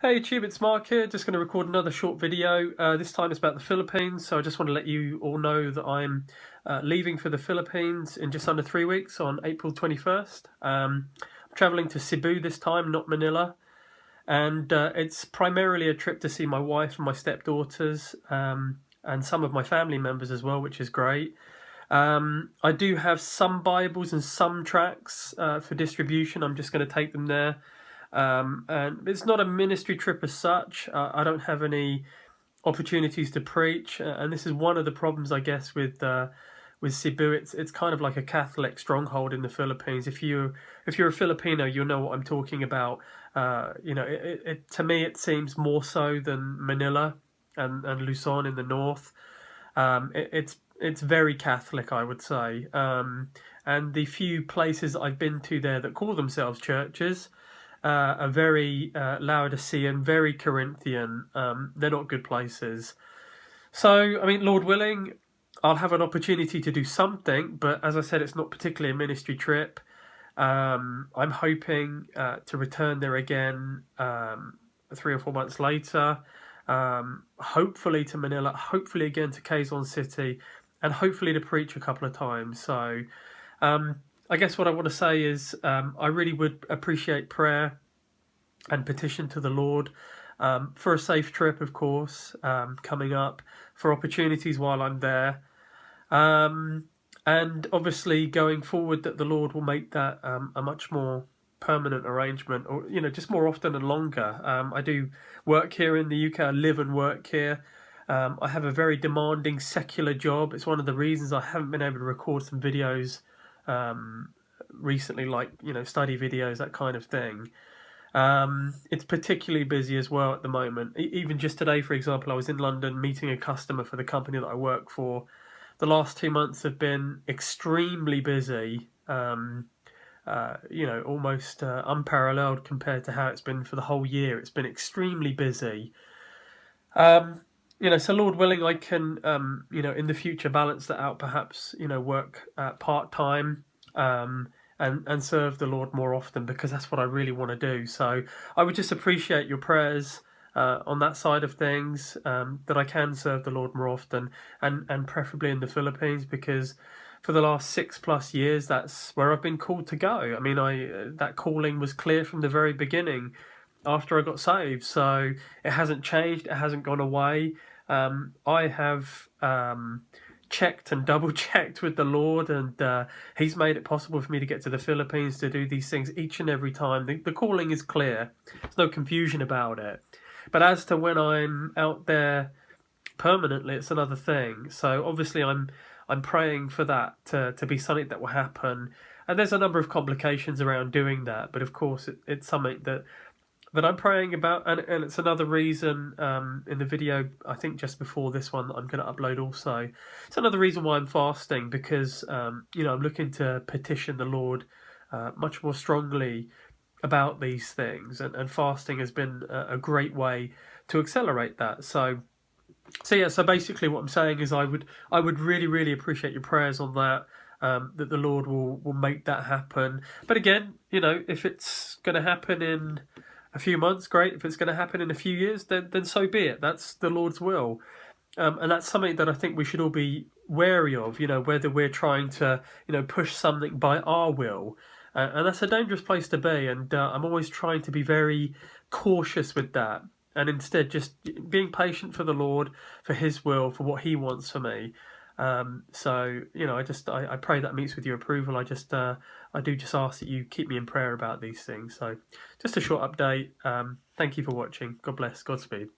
Hey YouTube, it's Mark here. Just going to record another short video. This time it's about the Philippines. So I just want to let you all know that I'm leaving for the Philippines in just under 3 weeks on April 21st. I'm traveling to Cebu this time, not Manila. And it's primarily a trip to see my wife and my stepdaughters and some of my family members as well, which is great. I do have some Bibles and some tracts for distribution. I'm just going to take them there. And it's not a ministry trip as such. I don't have any opportunities to preach, and this is one of the problems, I guess, with Cebu. It's kind of like a Catholic stronghold in the Philippines. If you're a Filipino, you'll know what I'm talking about. To me, it seems more so than Manila and Luzon in the north. It's very Catholic, I would say. And the few places I've been to there that call themselves churches are very Laodicean, very Corinthian. They're not good places. So, I mean, Lord willing, I'll have an opportunity to do something, but as I said, it's not particularly a ministry trip. I'm hoping to return there again 3 or 4 months later, hopefully to Manila, hopefully again to Quezon City, and hopefully to preach a couple of times. So I guess what I want to say is I really would appreciate prayer and petition to the Lord for a safe trip, of course, coming up, for opportunities while I'm there. And obviously going forward that the Lord will make that a much more permanent arrangement, or, just more often and longer. I do work here in the UK, I live and work here. I have a very demanding secular job. It's one of the reasons I haven't been able to record some videos recently, like study videos, that kind of thing. It's particularly busy as well at the moment. Even just today, for example, I was in London meeting a customer for the company that I work for. The last 2 months have been extremely busy, almost unparalleled compared to how it's been for the whole year. It's been extremely busy. So Lord willing, I can, in the future balance that out, perhaps, work part-time, and serve the Lord more often, because that's what I really want to do. So I would just appreciate your prayers on that side of things, that I can serve the Lord more often, and preferably in the Philippines, because for the last 6+ years, that's where I've been called to go. I mean, that calling was clear from the very beginning after I got saved. So it hasn't changed, it hasn't gone away. I have checked and double checked with the Lord, and He's made it possible for me to get to the Philippines to do these things each and every time. The calling is clear, there's no confusion about it. But as to when I'm out there permanently, it's another thing. So obviously I'm praying for that to be something that will happen. And there's a number of complications around doing that, but of course it's something that I'm praying about, and it's another reason in the video, I think just before this one, that I'm going to upload also. It's another reason why I'm fasting, because I'm looking to petition the Lord much more strongly about these things, and fasting has been a great way to accelerate that. So basically what I'm saying is I would really, really appreciate your prayers on that. That the Lord will make that happen. But again, if it's going to happen in a few months, great. If it's going to happen in a few years, then so be it. That's the Lord's will. And that's something that I think we should all be wary of, whether we're trying to, push something by our will. And that's a dangerous place to be. And I'm always trying to be very cautious with that. And instead just being patient for the Lord, for His will, for what He wants for me. I pray that meets with your approval. I do just ask that you keep me in prayer about these things. So just a short update. Thank you for watching. God bless. Godspeed.